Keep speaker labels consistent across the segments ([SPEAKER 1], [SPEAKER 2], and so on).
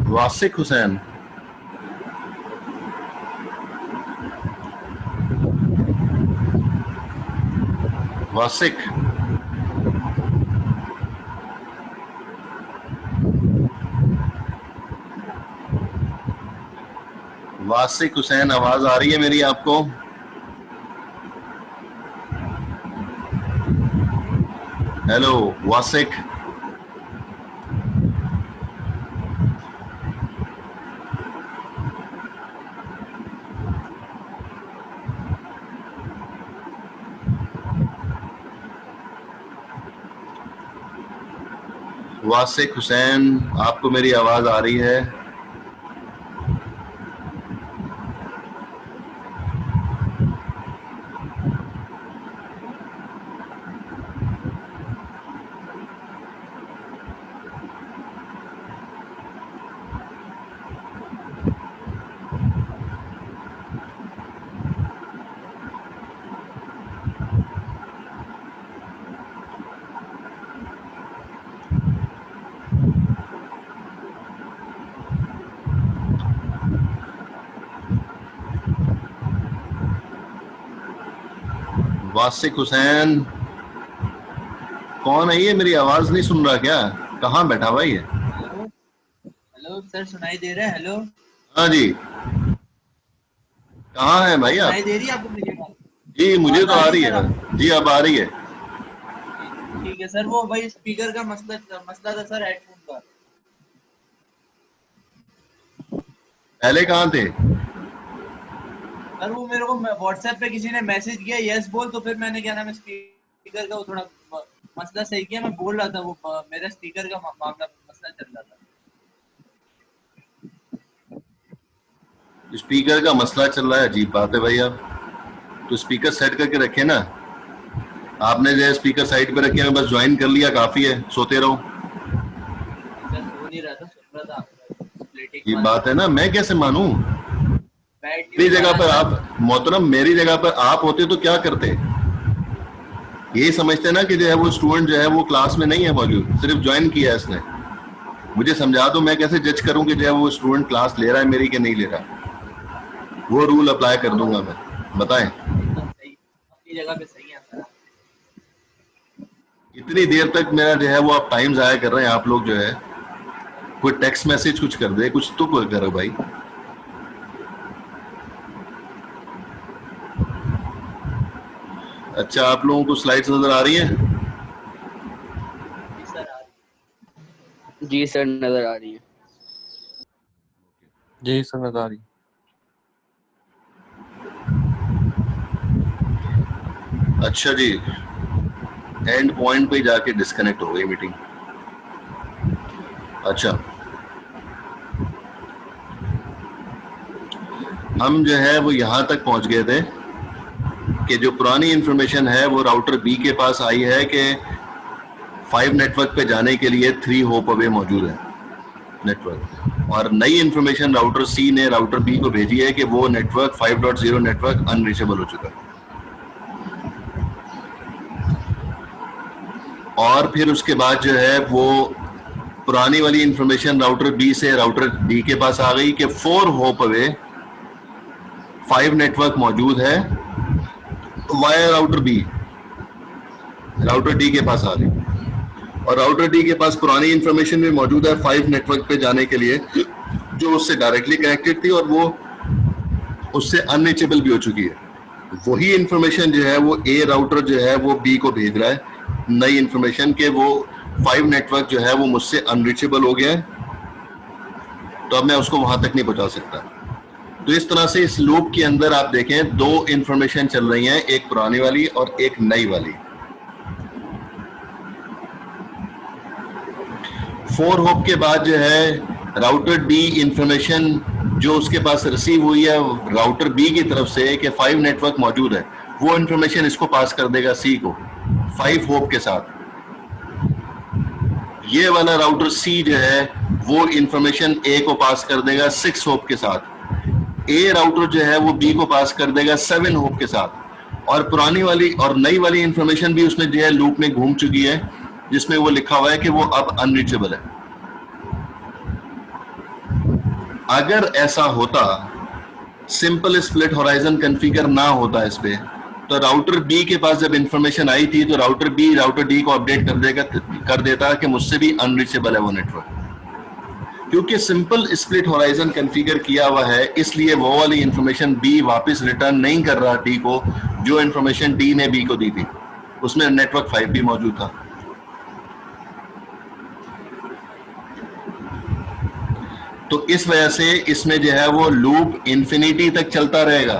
[SPEAKER 1] वासिक हुसैन, वासिक, वासिक हुसैन, आवाज आ रही है मेरी आपको? हेलो वासिक। वासिक हुसैन, आपको मेरी आवाज आ रही है? वासिक हुसैन कौन है ये? मेरी आवाज नहीं सुन रहा क्या? कहाँ बैठा भाई है?
[SPEAKER 2] हेलो हेलो सर, सुनाई दे रहा है? हेलो।
[SPEAKER 1] हाँ जी, कहाँ है भाई आप?
[SPEAKER 2] सुनाई दे रही है आपको मेरी बात?
[SPEAKER 1] जी मुझे तो
[SPEAKER 2] आ
[SPEAKER 1] आ
[SPEAKER 2] रही
[SPEAKER 1] रही
[SPEAKER 2] सर आपको?
[SPEAKER 1] है जी, अब आ रही है।
[SPEAKER 2] ठीक है सर, वो भाई स्पीकर का मसला था सर, हेडफोन का।
[SPEAKER 1] पहले कहाँ थे?
[SPEAKER 2] सर वो मेरे को व्हाट्सएप पे किसी ने मैसेज किया यस बोल, तो फिर मैंने क्या नाम है स्पीकर का वो थोड़ा मसला सही किया। मैं बोल रहा था वो मेरा स्पीकर का मामला मसला चल रहा था।
[SPEAKER 1] स्पीकर का मसला चल रहा है? अजीब बात है भाई। आप तो स्पीकर सेट करके रखे ना। आपने जो है स्पीकर साइड पे रखे हैं, बस ज्वाइन कर लिया, काफी है, सोते रहो।
[SPEAKER 2] सर सो नहीं रहा था, सुन रहा था आपका प्लेटिंग
[SPEAKER 1] ये
[SPEAKER 2] वाला।
[SPEAKER 1] बात है ना, मैं कैसे मानूं?
[SPEAKER 2] बैड
[SPEAKER 1] मेरी
[SPEAKER 2] न्यूज
[SPEAKER 1] जगह
[SPEAKER 2] आया
[SPEAKER 1] पर
[SPEAKER 2] सर।
[SPEAKER 1] आप मोहतरम, मेरी जगह पर आप होते तो क्या करते? ये समझते ना कि जो है वो स्टूडेंट जो है वो क्लास में नहीं है मौजूद, सिर्फ ज्वाइन किया है इसने। मुझे समझा दो, मैं कैसे जज करूं कि जो है वो स्टूडेंट क्लास ले रहा है मेरी कि नहीं ले रहा? वो रूल अप्लाई कर दूंगा मैं। बताएं।
[SPEAKER 2] एकदम सही, अपनी जगह पे सही है सर।
[SPEAKER 1] इतनी देर तक मेरा जो है वो आप टाइम जाया कर रहे हैं आप लोग। जो है कोई टेक्स्ट मैसेज कुछ कर दे, कुछ तो कोई करो भाई। अच्छा, आप लोगों को स्लाइड्स नजर आ रही हैं?
[SPEAKER 2] जी सर, आ
[SPEAKER 3] जी सर, नजर आ रही है।
[SPEAKER 4] जी सर, नजर आ रही।
[SPEAKER 1] अच्छा जी, एंड पॉइंट पे जाके डिस्कनेक्ट हो गई मीटिंग। अच्छा, हम जो है वो यहां तक पहुंच गए थे कि जो पुरानी इंफॉर्मेशन है वो राउटर बी के पास आई है कि 5 नेटवर्क पे जाने के लिए 3 होप अवे मौजूद है नेटवर्क, और नई इंफॉर्मेशन राउटर सी ने राउटर बी को भेजी है कि वो नेटवर्क 5.0 नेटवर्क अनरीचेबल हो चुका है। और फिर उसके बाद जो है वो पुरानी वाली इंफॉर्मेशन राउटर बी से राउटर डी के पास आ गई कि 4 होप अवे 5 नेटवर्क मौजूद है via router B, router D के पास आ गई। और राउटर डी के पास पुरानी इंफॉर्मेशन भी मौजूद है 5 नेटवर्क पे जाने के लिए, जो उससे डायरेक्टली कनेक्टेड थी और वो उससे अनरीचेबल भी हो चुकी है। वही इंफॉर्मेशन जो है वो ए राउटर जो है वो बी को भेज रहा है, नई इंफॉर्मेशन के वो 5 नेटवर्क जो है वो मुझसे अनरीचेबल हो गया है, तो अब मैं उसको वहां तक नहीं पहुंचा सकता। तो इस तरह से इस लूप के अंदर आप देखें 2 इंफॉर्मेशन चल रही हैं, एक पुरानी वाली और एक नई वाली। 4 होप के बाद जो है राउटर डी इंफॉर्मेशन जो उसके पास रिसीव हुई है राउटर बी की तरफ से कि 5 नेटवर्क मौजूद है, वो इंफॉर्मेशन इसको पास कर देगा सी को 5 होप के साथ। ये वाला राउटर सी जो है वो इंफॉर्मेशन ए को पास कर देगा 6 होप के साथ। ए राउटर जो है वो बी को पास कर देगा 7 होप के साथ। और पुरानी वाली और नई वाली इंफॉर्मेशन भी उसमें जो है लूप में घूम चुकी है, जिसमें वो लिखा हुआ है कि वो अब अनरीचेबल है। अगर ऐसा होता, सिंपल स्प्लिट होराइजन कॉन्फ़िगर ना होता इस पे, तो राउटर बी के पास जब इंफॉर्मेशन आई थी तो राउटर बी राउटर डी को अपडेट कर देता कि मुझसे भी अनरीचेबल है वो नेटवर्क। क्योंकि सिंपल स्प्लिट होराइजन कॉन्फ़िगर किया हुआ है, इसलिए वो वाली इंफॉर्मेशन बी वापस रिटर्न नहीं कर रहा डी को, जो इंफॉर्मेशन डी ने बी को दी थी। उसमें नेटवर्क 5 भी मौजूद था। तो इस वजह से इसमें जो है वो लूप इंफिनिटी तक चलता रहेगा।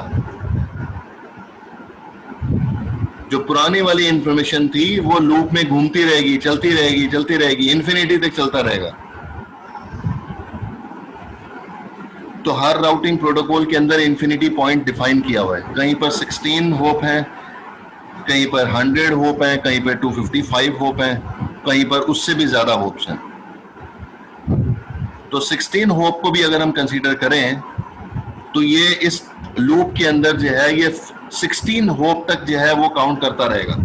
[SPEAKER 1] जो पुरानी वाली इंफॉर्मेशन थी वो लूप में घूमती रहेगी, चलती रहेगी, इंफिनिटी तक चलता रहेगा। तो हर राउटिंग प्रोटोकॉल के अंदर इंफिनिटी पॉइंट डिफाइन किया हुआ है। कहीं पर 16 होप है, कहीं पर 100 होप है, कहीं पर 255 होप है, कहीं पर उससे भी ज्यादा होप्स हैं। तो 16 होप को भी अगर हम कंसीडर करें तो ये इस लूप के अंदर जो है ये 16 होप तक जो है वो काउंट करता रहेगा।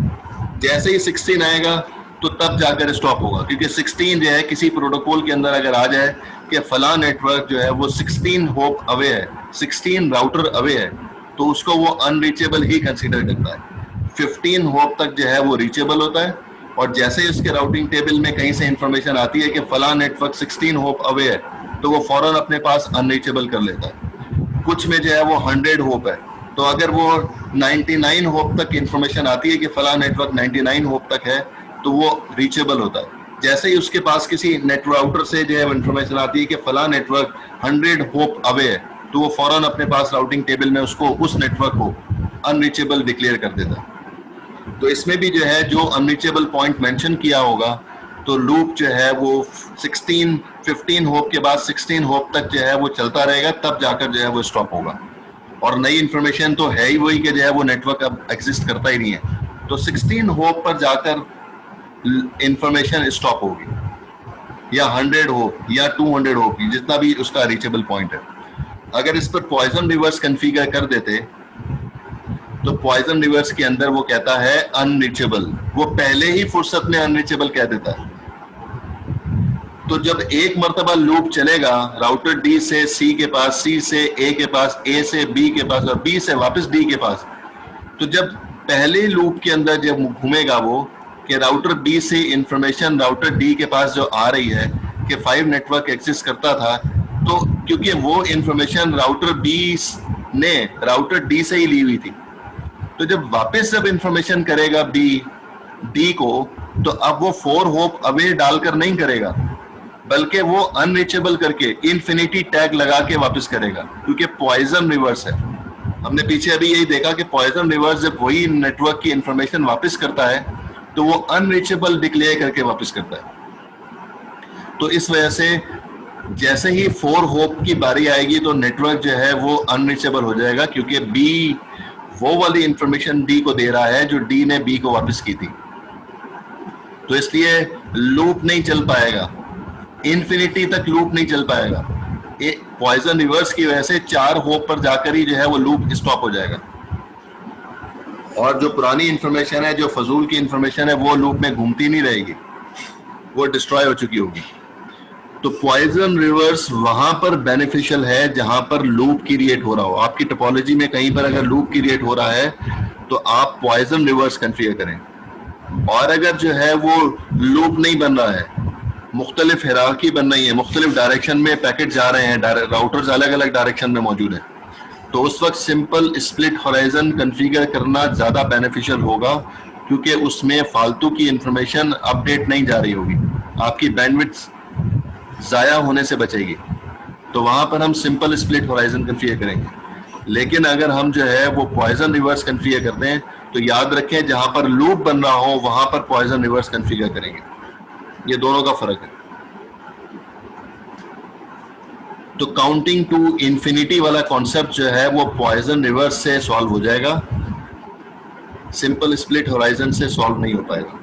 [SPEAKER 1] जैसे ही 16 आएगा तो तब जाकर स्टॉप होगा, क्योंकि 16 जो है किसी प्रोटोकॉल के अंदर अगर आ जाए कि फला नेटवर्क जो है वो 16 होप अवे है, 16 राउटर अवे है, तो उसको वो अनरीचेबल ही कंसीडर करता है। 15 होप तक जो है वो रीचेबल होता है, और जैसे ही उसके राउटिंग टेबल में कहीं से इंफॉर्मेशन आती है कि फला नेटवर्क 16 होप अवे है, तो वो फौरन अपने पास अनरीचेबल कर लेता है। कुछ में जो है वो 100 होप है, तो अगर वो 99 होप तक इंफॉर्मेशन आती है कि फला नेटवर्क 99 होप तक है, तो वो रीचेबल होता है। जैसे ही उसके पास किसी नेट राउटर से जो है इंफॉर्मेशन आती है कि फला नेटवर्क 100 होप अवे है, तो वो फौरन अपने पास राउटिंग टेबल में उसको उस नेटवर्क को अनरीचेबल डिक्लेयर कर देता है। तो इसमें भी जो है जो अनरीचेबल पॉइंट मेंशन किया होगा, तो लूप जो है वो 15 होप के बाद 16 होप तक जो है वो चलता रहेगा, तब जाकर जो है वो स्टॉप होगा। और नई इंफॉर्मेशन तो है ही वही कि जो है वो नेटवर्क अब एग्जिस्ट करता ही नहीं है, तो 16 होप पर जाकर इंफॉर्मेशन स्टॉप होगी, या 100 होप या 200 होप, जितना भी उसका रीचेबल पॉइंट है। अगर इस पर पॉइजन रिवर्स कॉन्फ़िगर कर देते तो पॉइजन रिवर्स के अंदर वो कहता है अनरीचेबल, वो पहले ही फुर्सत में अनरीचेबल कह देता है। तो जब एक मर्तबा लूप चलेगा राउटर डी से सी के पास, सी से ए के पास, ए से बी के पास और बी से वापस डी के पास, तो जब पहले लूप के अंदर जब घूमेगा वो कि राउटर बी से इंफॉर्मेशन राउटर डी के पास जो आ रही है कि 5 नेटवर्क एक्सिस्ट करता था, तो क्योंकि वो इंफॉर्मेशन राउटर बी ने राउटर डी से ही ली हुई थी, तो जब वापस जब इंफॉर्मेशन करेगा बी डी को, तो अब वो 4 होप अवे डालकर नहीं करेगा, बल्कि वो अनरीचेबल करके इन्फिनिटी टैग लगा के वापस करेगा, क्योंकि पॉइजन रिवर्स है। हमने पीछे अभी यही देखा कि पॉइजन रिवर्स जब वही नेटवर्क की इंफॉर्मेशन वापस करता है तो वो अनरीचेबल डिक्लेयर करके वापस करता है। तो इस वजह से जैसे ही 4 होप की बारी आएगी तो नेटवर्क जो है वो अनरीचेबल हो जाएगा, क्योंकि बी वो वाली इंफॉर्मेशन डी को दे रहा है जो डी ने बी को वापस की थी। तो इसलिए लूप नहीं चल पाएगा, इन्फिनिटी तक लूप नहीं चल पाएगा। पॉइजन रिवर्स की वजह से 4 होप पर जाकर ही जो है वो लूप स्टॉप हो जाएगा, और जो पुरानी इंफॉर्मेशन है, जो फजूल की इंफॉर्मेशन है, वो लूप में घूमती नहीं रहेगी, वो डिस्ट्रॉय हो चुकी होगी। तो पॉइजन रिवर्स वहां पर बेनिफिशियल है जहां पर लूप क्रिएट हो रहा हो। आपकी टोपोलॉजी में कहीं पर अगर लूप क्रिएट हो रहा है तो आप पॉइजन रिवर्स कॉन्फ़िगर करें। और अगर जो है वो लूप नहीं बन रहा है, मुख्तलिफ हिरार्की बन रही है, मुख्तलिफ डायरेक्शन में पैकेट जा रहे हैं, राउटर्स अलग अलग डायरेक्शन में मौजूद है, तो उस वक्त सिंपल स्प्लिट होराइजन कॉन्फ़िगर करना ज़्यादा बेनिफिशियल होगा, क्योंकि उसमें फालतू की इंफॉर्मेशन अपडेट नहीं जा रही होगी, आपकी बैंडविड्थ ज़ाया होने से बचेगी। तो वहाँ पर हम सिंपल स्प्लिट होराइजन कॉन्फ़िगर करेंगे। लेकिन अगर हम जो है वो पॉइजन रिवर्स कॉन्फ़िगर करते हैं तो याद रखें जहाँ पर लूप बन रहा हो वहाँ पर पॉइजन रिवर्स कॉन्फ़िगर करेंगे। ये दोनों का फ़र्क है। तो काउंटिंग टू इंफिनिटी वाला कॉन्सेप्ट जो है वो पॉइजन रिवर्स से सॉल्व हो जाएगा, सिंपल स्प्लिट होराइजन से सॉल्व नहीं हो पाएगा।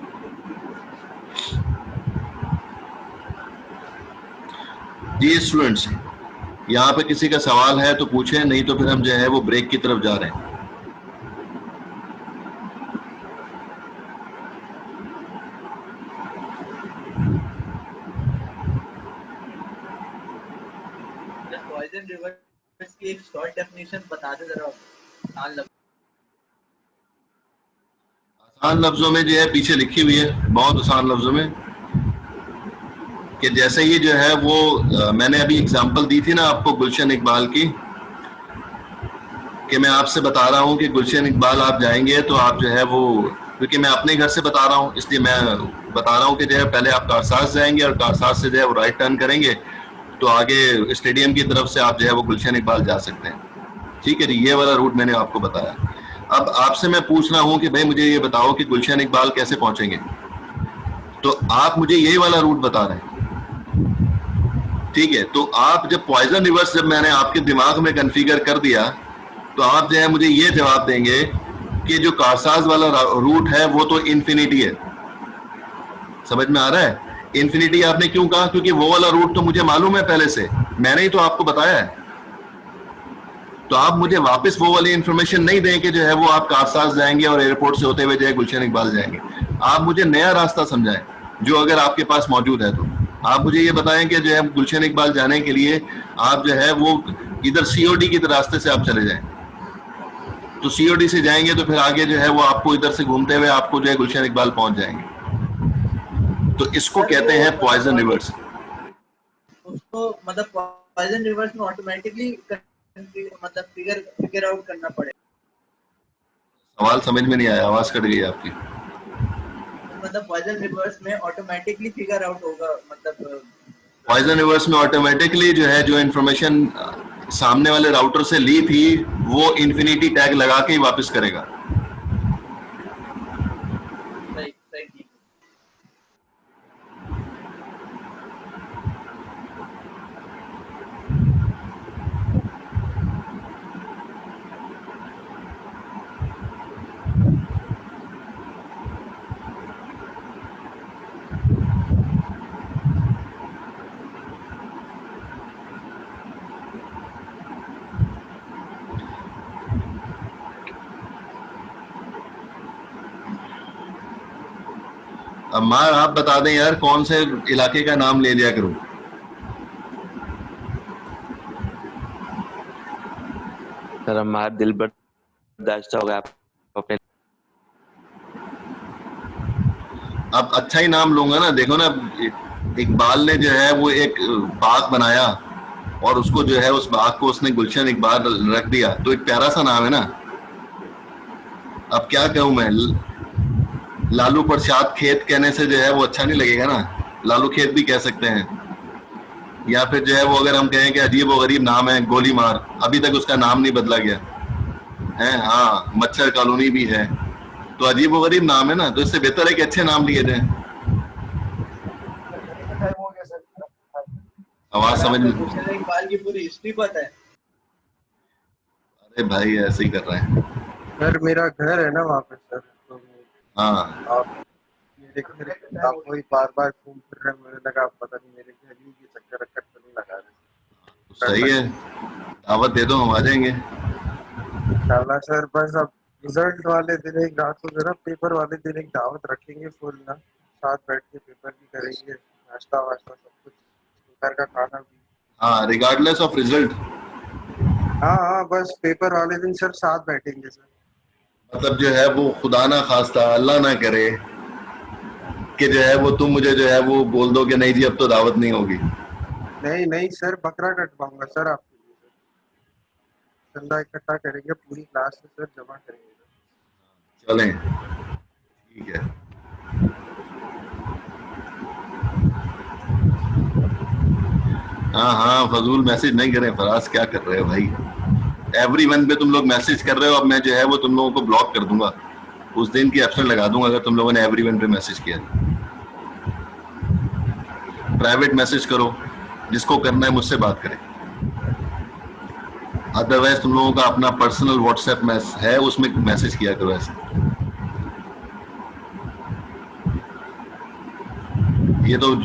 [SPEAKER 1] जी स्टूडेंट्स, यहाँ पे किसी का सवाल है तो पूछें, नहीं तो फिर हम जो है वो ब्रेक की तरफ जा रहे हैं।
[SPEAKER 2] पॉइजन रिवर्स की एक शॉर्ट डेफिनेशन बता दे जरा,
[SPEAKER 1] आसान लफ्जों में जो है पीछे लिखी हुई है, बहुत आसान लफ्जों में, कि जैसे ये जो है वो मैंने अभी एग्जांपल दी थी ना आपको गुलशन इकबाल की, कि मैं आपसे बता रहा हूँ कि गुलशन इकबाल आप जाएंगे तो आप जो है वो, क्योंकि मैं अपने घर से बता रहा हूँ इसलिए मैं बता रहा हूँ कि जो है पहले आप कारसाज जाएंगे और कारसाज से जो है वो राइट टर्न करेंगे तो आगे स्टेडियम की तरफ से आप जो है वो गुलशन इकबाल जा सकते हैं। ठीक है जी, ये वाला रूट मैंने आपको बताया। अब आपसे मैं पूछ रहा हूँ कि भाई मुझे ये बताओ कि गुलशन इकबाल कैसे पहुंचेंगे, तो आप मुझे यही वाला रूट बता रहे हैं। ठीक है, तो आप जब पॉइजन रिवर्स जब मैंने आपके दिमाग में कॉन्फ़िगर कर दिया तो आप जो है मुझे ये जवाब देंगे कि जो कारसाज वाला रूट है वो तो इन्फिनिटी है। समझ में आ रहा है? इन्फिनिटी आपने क्यों कहा? क्योंकि वो वाला रूट तो मुझे मालूम है पहले से, मैंने ही तो आपको बताया है। तो आप मुझे वापस वो वाली इंफॉर्मेशन नहीं दें कि जो है वो आप कारसाज जाएंगे और एयरपोर्ट से होते हुए जो है गुलशन इकबाल जाएंगे। आप मुझे नया रास्ता समझाएं जो अगर आपके पास मौजूद है तो आप मुझे ये बताएं कि जो है गुलशन इकबाल जाने के लिए आप जो है वो इधर सीओडी के रास्ते से आप चले जाएं, तो सीओडी से जाएंगे तो फिर आगे जो है वो आपको इधर से घूमते हुए आपको जो है गुलशन इकबाल पहुंच जाएंगे। तो इसको कहते हैं पॉइजन रिवर्स।
[SPEAKER 2] उसको मतलब पॉइजन रिवर्स में ऑटोमेटिकली मतलब फिगर आउट करना पड़ेगा।
[SPEAKER 1] सवाल समझ में नहीं आया, आवाज कट गई आपकी।
[SPEAKER 2] मतलब पॉइजन रिवर्स में ऑटोमेटिकली फिगर आउट होगा, मतलब
[SPEAKER 1] पॉइजन रिवर्स में ऑटोमेटिकली जो है जो इंफॉर्मेशन सामने वाले राउटर से ली थी वो इन्फिनिटी टैग लगा के ही वापस करेगा। अब माँ आप बता दें यार कौन से इलाके का नाम ले लिया करूं।
[SPEAKER 4] सर हमारा दिल बर्दाश्त होगा आप अपने।
[SPEAKER 1] अब अच्छा ही नाम लूंगा ना। देखो ना, इकबाल ने जो है वो एक बाग बनाया और उसको जो है उस बाग को उसने गुलशन इकबाल रख दिया, तो एक प्यारा सा नाम है ना। अब क्या कहूं मैं, लालू प्रसाद खेत कहने से जो है वो अच्छा नहीं लगेगा ना, लालू खेत भी कह सकते हैं। या फिर जो है वो अगर हम कहें कि अजीब व गरीब नाम है गोली मार, अभी तक उसका नाम नहीं बदला गया है। हाँ, मच्छर कॉलोनी भी है, तो अजीब व गरीब नाम है ना, तो इससे बेहतर है कि अच्छे नाम लिए जाएं। आवाज समझ में?
[SPEAKER 2] इकबाल की पूरी हिस्ट्री पता है?
[SPEAKER 1] अरे भाई ऐसे ही कर रहे हैं
[SPEAKER 5] सर, मेरा घर है ना वहाँ पे सर, तो
[SPEAKER 1] हाँ।
[SPEAKER 5] आप वही बार बार घूम फिर रहे, मुझे लगा आप पता नहीं मेरे घर ही के चक्कर रक्कर तो नहीं लगा रहे।
[SPEAKER 1] तो सही है, दावत दे दो, हम आ जाएंगे
[SPEAKER 5] इंशाल्लाह सर। बस अब रिजल्ट वाले दिन एक रात को जरा पेपर वाले दिन एक दावत रखेंगे फुल ना, साथ बैठ के पेपर भी करेंगे, नाश्ता वाश्ता सब कुछ, घर का खाना भी।
[SPEAKER 1] हाँ, रिगार्डलेस ऑफ रिजल्ट।
[SPEAKER 5] हाँ हाँ, बस पेपर वाले दिन सर साथ बैठेंगे सर।
[SPEAKER 1] मतलब जो है वो खुदा ना खास्ता, अल्लाह ना करे कि जो है वो तुम मुझे जो है वो बोल दो कि नहीं जी अब तो दावत नहीं होगी।
[SPEAKER 5] नहीं नहीं सर, बकरा कटवाऊंगा सर आपके लिए सर। चंदा इकट्ठा करेंगे पूरी क्लास में सर, जमा करेंगे सर।
[SPEAKER 1] चलें, ठीक है। हाँ हाँ, फजूल मैसेज नहीं करें। फराज क्या कर रहे हो भाई, एवरीवन पे तुम लोग मैसेज कर रहे हो। अब मैं जो है वो तुम लोगों को ब्लॉक कर दूंगा, उस दिन की एब्सेंट लगा दूंगा अगर तुम लोगों ने एवरीवन पे मैसेज किया। प्राइवेट मैसेज करो, जिसको करना है मुझसे बात करें। अदरवाइज तुम लोगों का अपना पर्सनल व्हाट्सएप है, उसमें मैसेज किया करो ऐसे। ये तो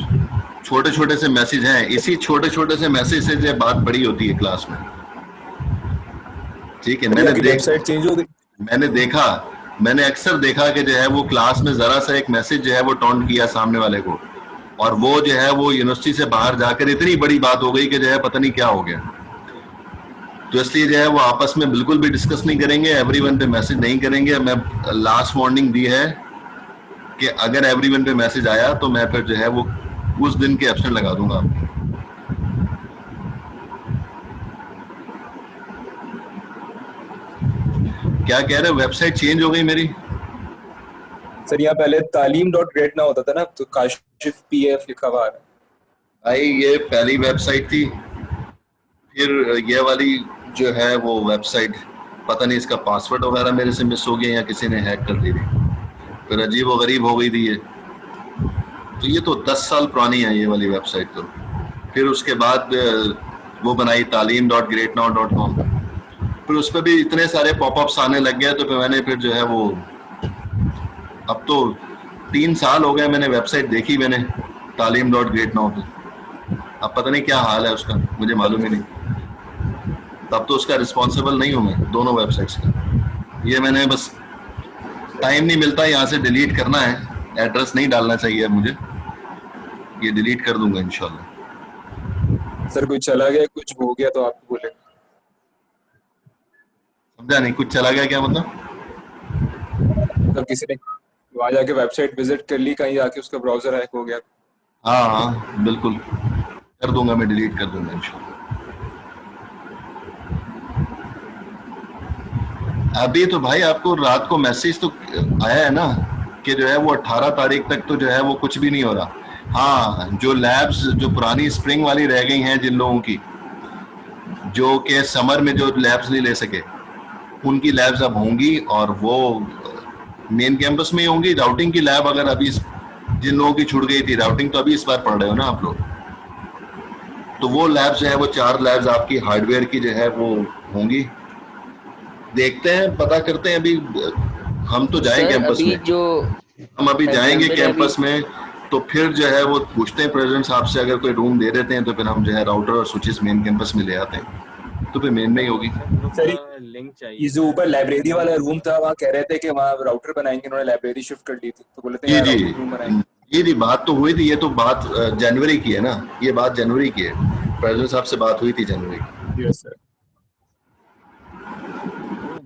[SPEAKER 1] छोटे छोटे से मैसेज हैं, इसी छोटे छोटे से मैसेज से जो बात बड़ी होती है क्लास में। ठीक है,
[SPEAKER 6] वेबसाइट चेंज हो गई।
[SPEAKER 1] मैंने अक्सर देखा कि जो है वो क्लास में जरा सा एक मैसेज जो है वो टॉन्ट किया सामने वाले को, और वो जो है वो यूनिवर्सिटी से बाहर जाकर इतनी बड़ी बात हो गई कि जो है पता नहीं क्या हो गया। तो इसलिए जो है वो आपस में बिल्कुल भी डिस्कस नहीं करेंगे, एवरीवन पे मैसेज नहीं करेंगे। मैं लास्ट वार्निंग दी है कि अगर एवरीवन पे मैसेज आया तो मैं फिर जो है वो उस दिन के एब्सेंट लगा दूंगा आपको। क्या कह रहे हो, वेबसाइट चेंज हो गई मेरी?
[SPEAKER 6] सर यहाँ पहले talim.great ना होता था ना, तो काशिफ PF लिखा हुआ है।
[SPEAKER 1] भाई ये पहली वेबसाइट थी, फिर ये वाली जो है वो वेबसाइट पता नहीं इसका पासवर्ड वगैरह मेरे से मिस हो गया या किसी ने हैक कर दी थी, फिर अजीब व गरीब हो गई थी ये। तो ये तो 10 साल पुरानी है ये वाली वेबसाइट। तो फिर उसके बाद वो बनाई talim.greatnow.com, फिर उस पर भी इतने सारे पॉपअप्स आने लग गए, तो फिर मैंने फिर जो है वो, अब तो 3 साल हो गए मैंने वेबसाइट देखी मैंने talim.greatnow पे। अब पता नहीं क्या हाल है उसका, मुझे मालूम ही नहीं। तब तो उसका रिस्पॉन्सिबल नहीं हूँ मैं दोनों वेबसाइट्स का। ये मैंने बस टाइम नहीं मिलता, यहाँ से डिलीट करना है, एड्रेस नहीं डालना चाहिए मुझे, ये डिलीट कर दूंगा इंशाल्लाह।
[SPEAKER 6] सर कुछ चला गया, कुछ हो गया तो आपको बोले।
[SPEAKER 1] समझा नहीं, कुछ चला गया क्या मतलब?
[SPEAKER 6] मतलब किसी ने वहां जाके वेबसाइट विजिट कर ली, कहीं जाके उसका ब्राउजर हैक हो गया।
[SPEAKER 1] हाँ हाँ बिल्कुल कर दूंगा, मैं डिलीट कर दूंगा इंशाल्लाह। अभी तो भाई आपको रात को मैसेज तो आया है ना कि जो है वो 18 तारीख तक तो जो है वो कुछ भी नहीं हो रहा। हाँ, जो लैब्स जो पुरानी स्प्रिंग वाली रह गई हैं जिन लोगों की, जो कि समर में जो लैब्स नहीं ले सके, उनकी लैब्स अब होंगी, और वो मेन कैंपस में ही होंगी। राउटिंग की लैब अगर अभी जिन लोगों की छूट गई थी राउटिंग, तो अभी इस बार पढ़ रहे हो ना आप लोग, तो वो लैब्स जो है वो 4 लैब्स आपकी हार्डवेयर की जो है वो होंगी। देखते हैं, पता करते हैं। अभी हम तो जाएंगे कैंपस में, हम अभी जाएंगे कैंपस में, तो फिर जो है वो पूछते हैं प्रेसिडेंट साहब से, अगर कोई रूम दे देते हैं तो फिर हम जो है राउटर और स्विचेस मेन कैंपस में ले आते हैं, तो फिर मेन में ही होगी।
[SPEAKER 6] लिंक चाहिए। ये जो ऊपर लाइब्रेरी वाला रूम था, वहाँ कह रहे थे कि वहाँ राउटर बनाएंगे, उन्होंने लाइब्रेरी शिफ्ट कर ली थी, तो बोले थे
[SPEAKER 1] जी रूम बनाएंगे। जी बात तो हुई थी, ये तो बात जनवरी की है ना, ये बात जनवरी की है, प्रेसिडेंट साहब से बात हुई थी जनवरी की।
[SPEAKER 6] Yes sir.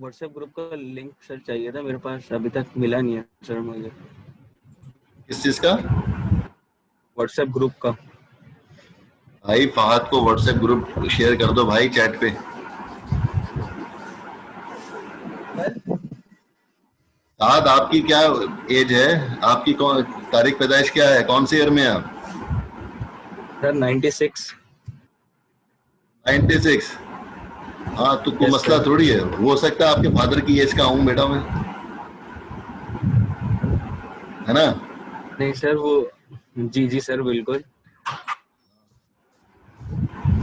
[SPEAKER 3] व्हाट्सएप ग्रुप का लिंक सर चाहिए था, मेरे पास अभी तक मिला नहीं है सर मुझे।
[SPEAKER 1] किस चीज का?
[SPEAKER 3] व्हाट्सएप ग्रुप का।
[SPEAKER 1] भाई फहद को व्हाट्सएप ग्रुप शेयर कर दो भाई चैट पे। फहद आपकी क्या एज है, आपकी कौन तारीख पैदाइश क्या है, कौन से ईयर में आप?
[SPEAKER 3] सर 96।
[SPEAKER 1] 96? हाँ तो कोई मसला थोड़ी है, हो सकता है आपके फादर की एज का हूँ बेटा मैं, है ना?
[SPEAKER 3] नहीं सर वो, जी सर बिल्कुल।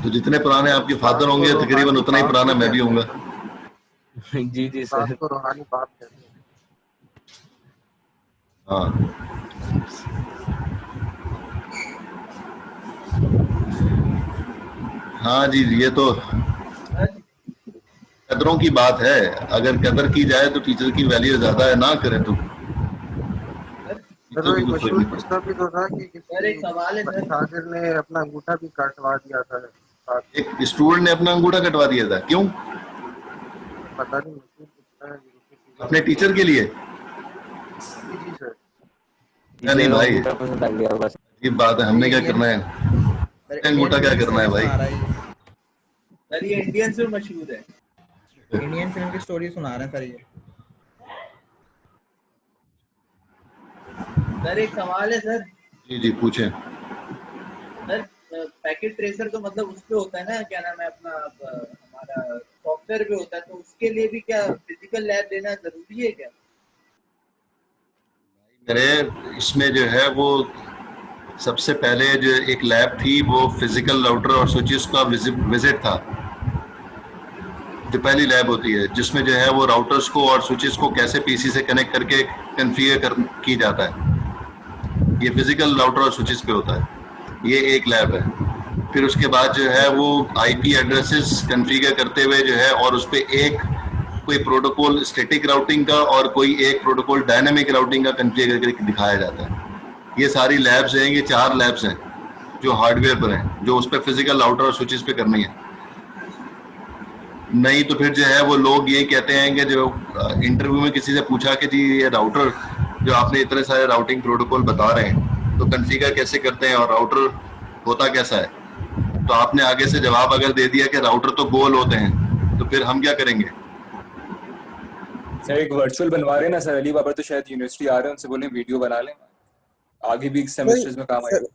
[SPEAKER 1] तो जितने पुराने आपके फादर होंगे तकरीबन उतना ही पुराना मैं भी होऊंगा।
[SPEAKER 3] जी सर।
[SPEAKER 5] तो रूहानी बाप कहते हैं।
[SPEAKER 1] हाँ हाँ जी, ये तो कदरों की बात है, अगर कदर की जाए तो टीचर की वैल्यू ज्यादा है, ना करें तो
[SPEAKER 5] सर एक मशहूर किस्सा भी तो था कि किसी शागिर ने अपना अंगूठा भी कटवा दिया था।
[SPEAKER 1] एक स्टूडेंट ने अपना अंगूठा कटवा दिया था, क्यों?
[SPEAKER 5] पता नहीं, मशहूर किस्सा है।
[SPEAKER 1] अपने टीचर के लिए?
[SPEAKER 5] जी सर।
[SPEAKER 1] नहीं भाई ये बात है, हमने क्या करना है, अंगूठा क्या करना है भाई।
[SPEAKER 2] सर ये इंडियन से मशहूर है,
[SPEAKER 7] इंडियन फिल्म की स्टोरी सुना रहे हैं सर ये।
[SPEAKER 2] सर एक सवाल है सर।
[SPEAKER 1] जी पूछें।
[SPEAKER 2] सर पैकेट ट्रेसर तो मतलब उस पे होता है ना, क्या नाम है अपना, हमारा सॉफ्टवेयर पे होता है, तो उसके लिए भी क्या फिजिकल लैब लेना जरूरी है क्या?
[SPEAKER 1] मेरे इसमें जो है वो सबसे पहले जो एक लैब थी वो फिजिकल राउटर और स्विचेस का विजिट था, जो पहली लैब होती है, जिसमें जो है वो राउटर्स को और स्विचेस को कैसे पीसी से कनेक्ट करके कन्फिगर की जाता है, ये फिजिकल राउटर और स्विचेस पे होता है, ये एक लैब है। फिर उसके बाद जो है वो आईपी एड्रेसेस कन्फिगर करते हुए जो है, और उस पे एक कोई प्रोटोकॉल स्टैटिक राउटिंग का और कोई एक प्रोटोकॉल डायनामिक राउटिंग का कन्फिगर करके दिखाया जाता है। ये सारी लैब्स हैं, ये 4 लैब्स हैं जो हार्डवेयर पर हैं, जो उस पर फिजिकल राउटर और स्विचेस पे करनी है। नहीं तो फिर जो है वो लोग ये कहते हैं कि जो इंटरव्यू में किसी से पूछा कि जी ये राउटर जो आपने इतने सारे राउटिंग प्रोटोकॉल बता रहे हैं तो कन्फिगर कैसे करते हैं और राउटर होता कैसा है, तो आपने आगे से जवाब अगर दे दिया कि राउटर तो गोल होते हैं, तो फिर हम क्या करेंगे?
[SPEAKER 6] सर एक वर्चुअल बनवा रहे हैं ना सर, अली बाबर तो शायद यूनिवर्सिटी आ रहे हैं, उनसे बोले वीडियो बना लें, आगे भी सेमेस्टर्स में काम आएगा।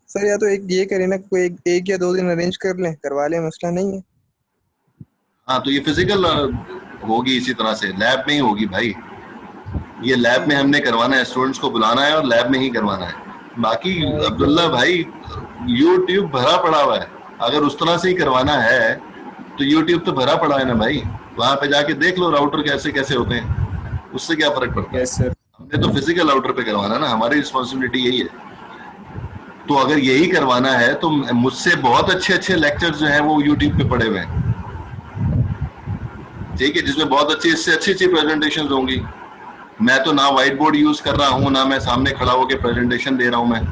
[SPEAKER 8] सर या तो एक ये करें ना, कोई एक या 2 दिन अरेंज कर लें, करवा लें, मसला नहीं है।
[SPEAKER 1] हाँ तो ये फिजिकल होगी, इसी तरह से लैब में ही होगी भाई। ये लैब में हमने करवाना है, स्टूडेंट्स को बुलाना है और लैब में ही करवाना है। बाकी अब्दुल्ला भाई यूट्यूब भरा पड़ा हुआ है, अगर उस तरह से ही करवाना है तो यूट्यूब तो भरा पड़ा है ना भाई, वहां पे जाके देख लो राउटर कैसे कैसे होते हैं, उससे क्या फर्क पड़ता है।
[SPEAKER 6] सर
[SPEAKER 1] हमने तो फिजिकल राउटर पे करवाना ना, हमारी रिस्पॉन्सिबिलिटी यही है। तो अगर यही करवाना है तो मुझसे बहुत अच्छे अच्छे लेक्चर्स जो है वो यूट्यूब पे पड़े हुए हैं, ठीक है, जिसमें बहुत अच्छी इससे अच्छी अच्छी प्रेजेंटेशन होंगी। मैं तो ना व्हाइट बोर्ड यूज कर रहा हूँ, ना मैं सामने खड़ा होकर प्रेजेंटेशन दे रहा हूँ मैं,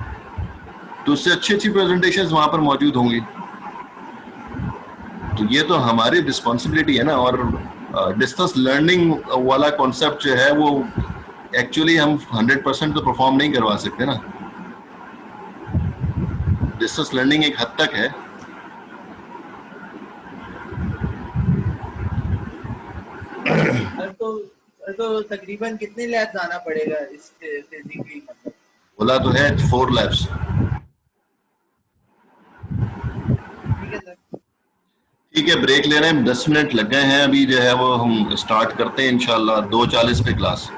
[SPEAKER 1] तो उससे अच्छी अच्छी प्रेजेंटेशंस वहां पर मौजूद होंगी। तो ये तो हमारी रिस्पॉन्सिबिलिटी है ना। और डिस्टेंस लर्निंग वाला कॉन्सेप्ट जो है वो एक्चुअली हम 100% तो परफॉर्म नहीं करवा सकते ना। डिस्टेंस लर्निंग एक हद तक है।
[SPEAKER 2] तो तकरीबन कितने लैब जाना पड़ेगा इस फिजिकली? मतलब
[SPEAKER 1] बोला तो है 4 लैब्स। ठीक है, ब्रेक ले रहे हैं, 10 मिनट लग गए हैं अभी, जो है वो हम स्टार्ट करते हैं इंशाल्लाह 2:40 पे क्लास।